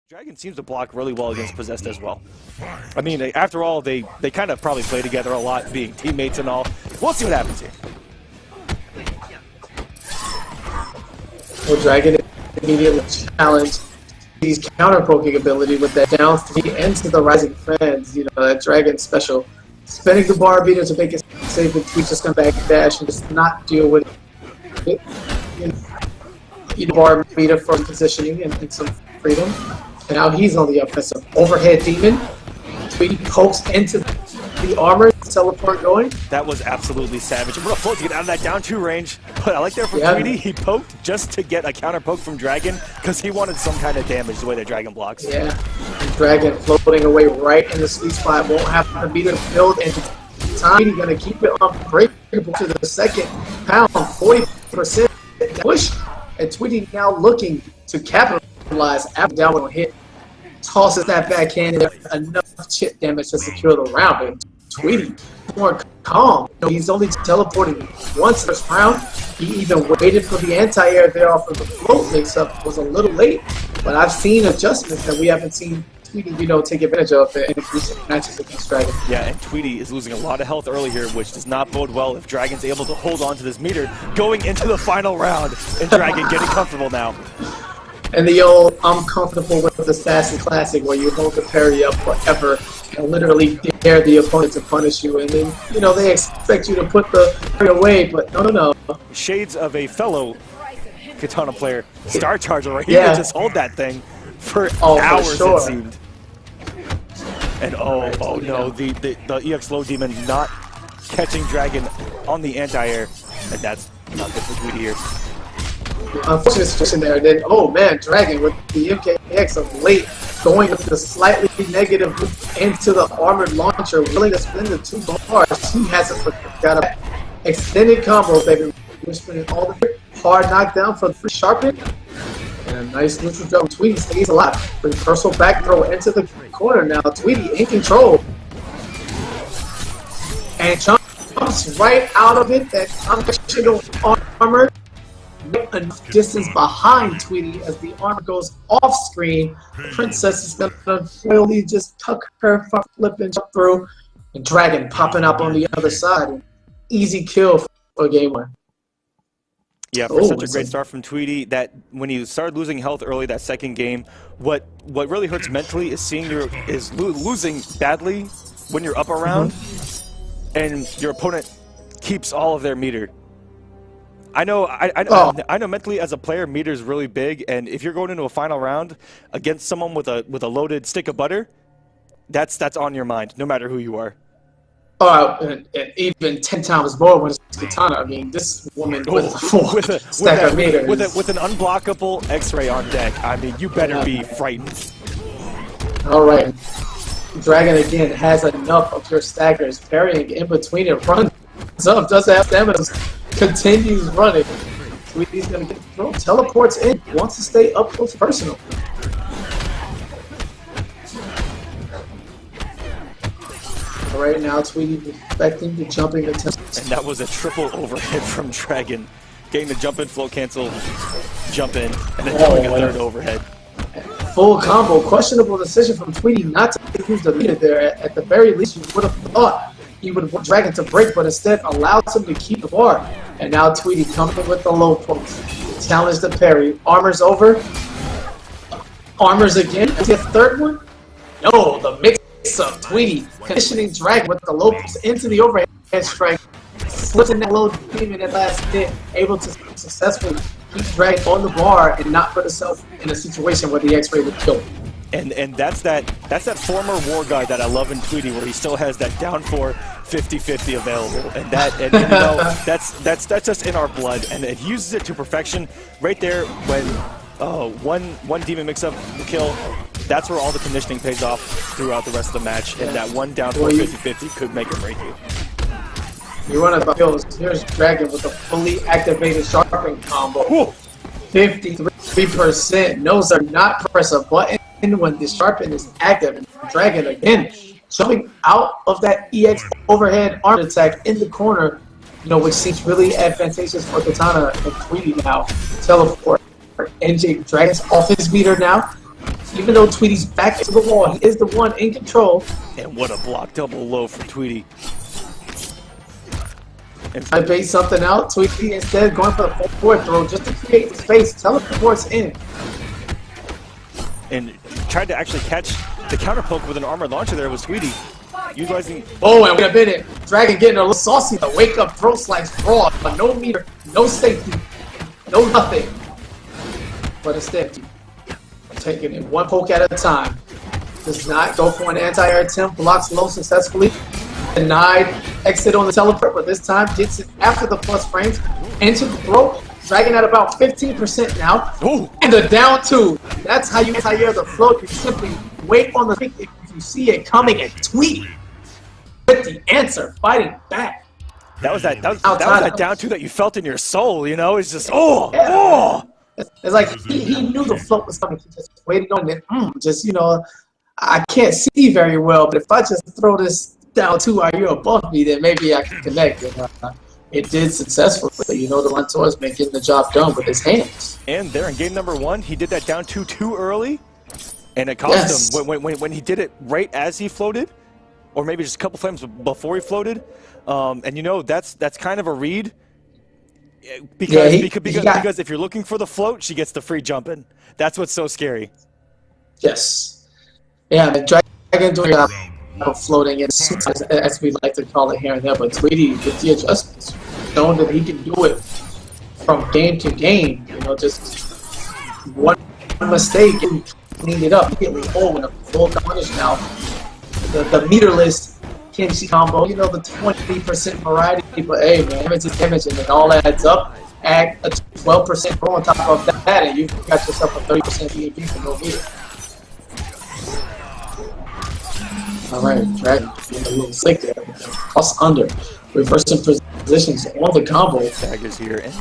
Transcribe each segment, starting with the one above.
Dragon seems to block really well against Possessed as well. I mean, after all, they kind of probably play together a lot, being teammates and all. We'll see what happens here. Well, Dragon immediately challenged his counter-poking ability with that down 3 into the rising fans. You know, that Dragon special. Spinning the bar beater to make it safe, and Tweedy's just come back and dash and just not deal with it. You know, bar beater for positioning and some freedom. And now he's on the offensive. Overhead demon. Tweedy pokes into the armor. Teleport going. That was absolutely savage. What a float to get out of that down 2 range. But I like that from Tweedy. He poked just to get a counter poke from Dragon because he wanted some kind of damage the way that Dragon blocks. Yeah. Dragon floating away right in the sweet spot. Won't have to beat the build and time. He's going to keep it unbreakable to the second pound. 40% push. And Tweedy now looking to capitalize after down one hit. Tosses that backhand and enough chip damage to secure the round. But Tweedy more calm. You know, he's only teleporting once this round. He even waited for the anti-air there off of the float mix-up. Was a little late, but I've seen adjustments that we haven't seen Tweedy, you know, take advantage of in recent matches against Dragon. Yeah, and Tweedy is losing a lot of health early here, which does not bode well if Dragon's able to hold on to this meter going into the final round, and Dragon getting comfortable now. And the old I'm comfortable with the Sassy Classic where you hold the parry up forever and literally dare the opponent to punish you, and then, you know, they expect you to put the parry away, but no. Shades of a fellow Kitana player, Star Charger, where he would just hold that thing for hours, it seemed. And oh no, the EX Low Demon not catching Dragon on the anti-air, and that's not good for Tweedy here. Unfortunate situation there. Then, oh man, Dragon with the MKX of late, going with the slightly negative into the armored launcher, willing to spin the 2 bars. He hasn't forgot about extended combos, baby. We're spinning all the hard knockdown for the free sharpen. And a nice neutral jump. Tweedy stays alive. Reversal back throw into the corner now. Tweedy in control. And jumps right out of it. That conventional armor. Enough distance behind Tweedy as the armor goes off screen. Princess is gonna really just tuck her flip and jump through, and Dragon popping up on the other side. Easy kill for game 1. Yeah, for such a great start from Tweedy. That when you started losing health early that second game, what really hurts mentally is seeing losing badly when you're up around, and your opponent keeps all of their meter. I know mentally as a player, meter's really big, and if you're going into a final round against someone with a loaded stick of butter, that's on your mind, no matter who you are. And even 10 times more when it's Kitana. I mean, this woman with a full stack of meters. With an unblockable X-ray on deck, I mean, you better be frightened. All right. Dragon again has enough of your stackers, parrying in between it, runs up, doesn't have stamina, continues running. Tweedy's gonna get thrown, teleports in, wants to stay up close personal. All right, now Tweedy expecting the jumping attempt. And that was a triple overhead from Dragon. Getting the jump in, float cancel, jump in, and then doing a third overhead. Full combo. Questionable decision from Tweedy not to use the meter there. At the very least, you would have thought he would want Dragon to break, but instead allows him to keep the bar. And now Tweedy coming with the low post. Challenge the parry. Armor's over. Armor's again. Is he a third one? No, the mix-up. Tweedy conditioning Dragon with the low post into the overhead strike. Slips in that low demon at last hit. Able to successfully keep Dragon on the bar and not put himself in a situation where the X-ray would kill him. And that's that former war guy that I love in Tweedy, where he still has that down 4 50-50 available, and you know, that's just in our blood, and it uses it to perfection right there when one demon mix-up will kill. That's where all the conditioning pays off throughout the rest of the match, and that one down 4 50-50 could make it break you. You run about kills. Here's Dragon with a fully activated sharpening combo. 53%. No, sir, not press a button when the sharpen is active. And Dragon again jumping out of that EX overhead arm attack in the corner, you know, which seems really advantageous for Kitana and Tweedy now. Teleport. NJ Dragon's off his meter now. Even though Tweedy's back to the wall, he is the one in control. And what a block double low for Tweedy. And I bait something out. Tweedy instead going for the forward throw just to create the space. Teleports in. And tried to actually catch the counter poke with an armor launcher there was Tweedy. Utilizing. Oh, and wait a minute. Dragon getting a little saucy. The wake up throw slice fraud. But no meter, no safety, no nothing. But instead, taking it one poke at a time. Does not go for an anti-air attempt. Blocks low successfully. Denied exit on the teleport, but this time gets it after the plus frames into the throw. Dragon at about 15% now. Ooh. And the down two. That's how you anti-air the float. You simply wait on the pick if you see it coming, and Tweedy with the answer, fighting back. That was that down two that you felt in your soul, you know? It's just, oh, yeah. Oh. It's like he knew the float was coming. He just waited on it. Just, you know, I can't see very well, but if I just throw this down two while you're above me, then maybe I can connect. And, it did successfully. You know, the Lantor's been getting the job done with his hands. And there in game number one, he did that down two too early, and it cost him when he did it right as he floated, or maybe just a couple frames before he floated. And you know, that's kind of a read. Because if you're looking for the float, she gets the free jumping. That's what's so scary. Yes. Yeah, the Dragon doing floating in, as we like to call it here and there, but Tweedy with the adjustments, showing that he can do it from game to game. You know, just one mistake and cleaned it up. Immediately, in a full punish now. The meterless Kenshi combo, you know, the 20% variety, but hey man, damage is damage, and it all adds up. Add a 12% roll on top of that, and you've got yourself a 30% BAP for no meter. Alright, Dragon being a little sick there. Plus under. Reversing positions on the combo. Daggers here, and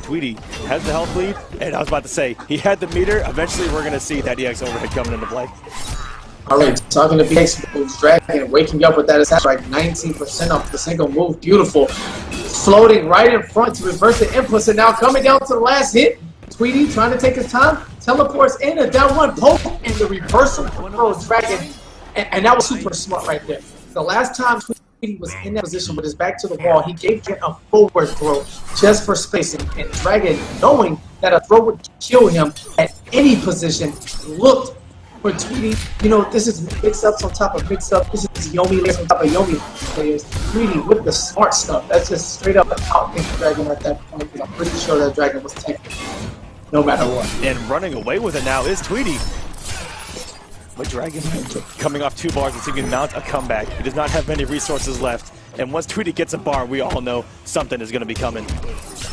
Tweedy has the health lead, and I was about to say, he had the meter. Eventually we're going to see that EX overhead coming into play. Alright, talking to BX moves, Dragon waking up with that attack strike, 19% off the single move, beautiful. Floating right in front to reverse the inputs, and now coming down to the last hit. Tweedy trying to take his time, teleports in, a down one poke, and the reversal throws Dragon. And that was super smart right there. The last time Tweedy was in that position with his back to the wall, he gave Dragon a forward throw just for spacing. And Dragon, knowing that a throw would kill him at any position, looked for Tweedy. You know, this is mix-ups on top of mix-up. This is Yomi layers on top of Yomi layers. Tweedy with the smart stuff. That's just straight up outthink Dragon at that point, because I'm pretty sure that Dragon was taking no matter what. And running away with it now is Tweedy. But Dragon coming off 2 bars and so he can mount a comeback. He does not have many resources left. And once Tweedy gets a bar, we all know something is going to be coming.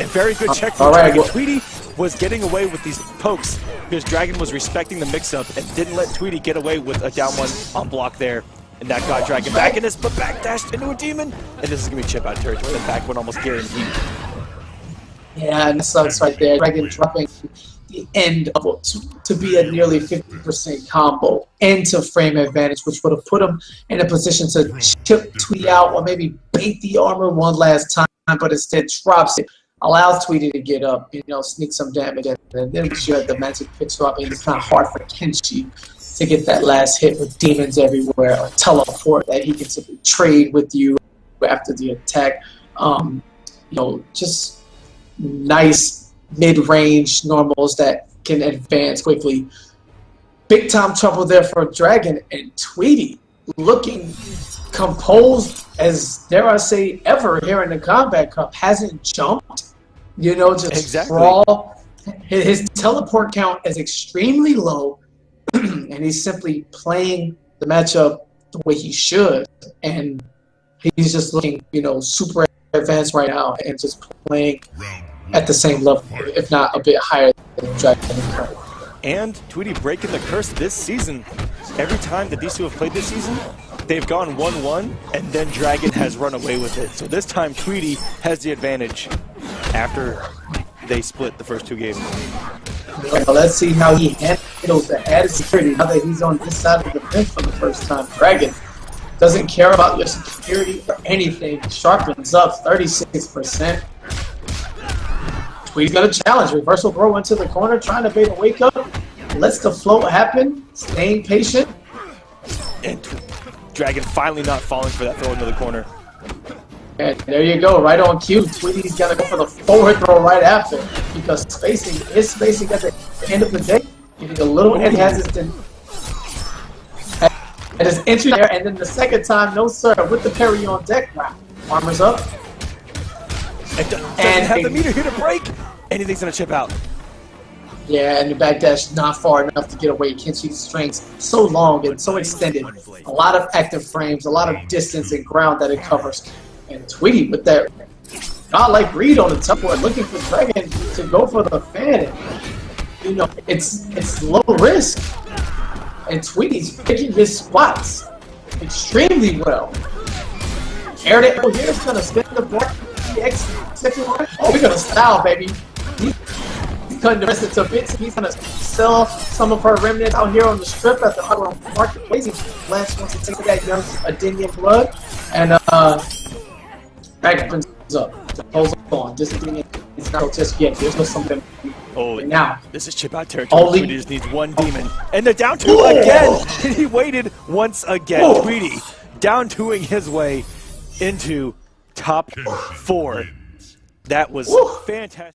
And very good check from Dragon. Well, Tweedy was getting away with these pokes because Dragon was respecting the mix-up and didn't let Tweedy get away with a down one on block there. And that got Dragon back in this, but backdashed into a demon. And this is going to be chip out territory. The back one almost guaranteed. Yeah, and that sucks right there. Dragon dropping the end of it to be a nearly 50% combo into frame advantage, which would have put him in a position to chip Tweedy out or maybe bait the armor one last time, but instead drops it, allows Tweedy to get up, you know, sneak some damage, and then you have the magic pick swap, and it's not hard for Kenshi to get that last hit with demons everywhere or teleport that he can simply trade with you after the attack. You know, just nice mid-range normals that can advance quickly. Big time trouble there for Dragon, and Tweedy looking composed as, dare I say, ever here in the Combat Cup. Hasn't jumped, you know, just sprawl. His teleport count is extremely low, and he's simply playing the matchup the way he should, and he's just looking, you know, super advanced right now and just playing at the same level, if not a bit higher than Dragon. And Tweedy breaking the curse this season. Every time that these two have played this season, they've gone 1-1, and then Dragon has run away with it. So this time Tweedy has the advantage after they split the first 2 games. Well, let's see how he handles the added security now that he's on this side of the fence for the first time. Dragon doesn't care about your security or anything. Sharpens up 36%. Tweedy's got a challenge. Reversal throw into the corner, trying to bait a wake up. lets the float happen, staying patient. And Dragon finally not falling for that throw into the corner. And there you go, right on cue. Tweedy's gonna go for the forward throw right after because spacing is spacing at the end of the day. Getting a little hesitant at his entry there, and then the second time, no sir, with the parry on deck. Wow. Armor's up. And doesn't have the meter here to break. Anything's gonna chip out. Yeah, and the backdash not far enough to get away. Kenshi's strings so long and so extended. A lot of active frames, a lot of distance and ground that it covers. And Tweedy with that godlike read on the top board, looking for Dragon to go for the fan. And, you know, it's low risk. And Tweedy's picking his spots extremely well. Air it here is gonna spin the block. Oh, we're gonna style, baby. He's cutting the rest of the bits. He's gonna sell some of her remnants out here on the strip at the other marketplace. Lance wants to take that young Adinian blood. And Dragon opens up. Holds on. Just it's not just yet. There's no something. Oh, now this is chip out territory. Tweedy just needs one demon. And they're down two again. He waited once again. Tweedy down twoing his way into top 4. That was fantastic.